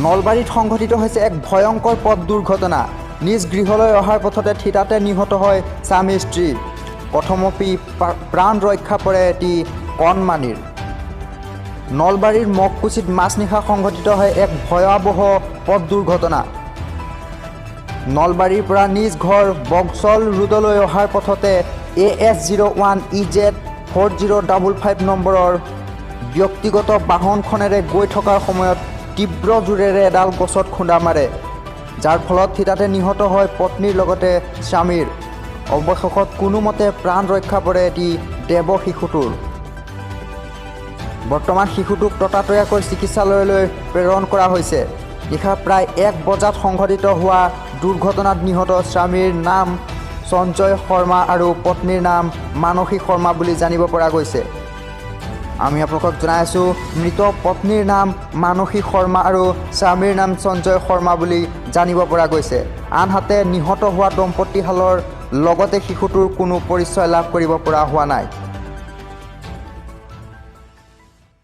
নলবাৰীত সংঘটিত হৈছে এক ভয়ংকৰ পথ দুৰ্ঘটনা। নিজ গৃহলৈ অহাৰ পথতে থিতাতে নিহত হয় স্বামী স্ত্ৰী। প্ৰথমপি প্ৰাণ ৰক্ষা পৰে এটি কণমানিৰ। নলবাৰীৰ মগকুচিত মাজনিশা সংঘটিত হয় এক ভয়াৱহ পথ দুৰ্ঘটনা। নলবাৰীৰ পৰা নিজ ঘৰ বক্সল ৰোডলৈ অহাৰ পথতে AS01 EZ 4055 নম্বৰৰ ব্যক্তিগত বাহনখনেৰে গৈ থকাৰ সময়ত তীব্ৰ জোৰেৰে এডাল গছত খুন্দা মাৰে, যাৰ ফলত থিতাতে নিহত হয় পত্নীৰ লগতে স্বামীৰ। অৱশেষত কোনোমতে প্ৰাণ ৰক্ষা পৰে এটি দেৱ শিশুটোৰ। বৰ্তমান শিশুটোক ততাতৈয়াকৈ চিকিৎসালয়লৈ প্ৰেৰণ কৰা হৈছে। নিশা প্ৰায় 1 বজাত সংঘটিত হোৱা দুৰ্ঘটনাত নিহত স্বামীৰ নাম সঞ্জয় শৰ্মা আৰু পত্নীৰ নাম মানসী শৰ্মা বুলি জানিব পৰা গৈছে। আমি আপোনালোকক জনাই আছোঁ, মৃত পত্নীৰ নাম মানসী শৰ্মা আৰু স্বামীৰ নাম সঞ্জয় শৰ্মা বুলি জানিব পৰা গৈছে। আনহাতে নিহত হোৱা দম্পতীহালৰ লগতে শিশুটোৰ কোনো পৰিচয় লাভ কৰিব পৰা হোৱা নাই।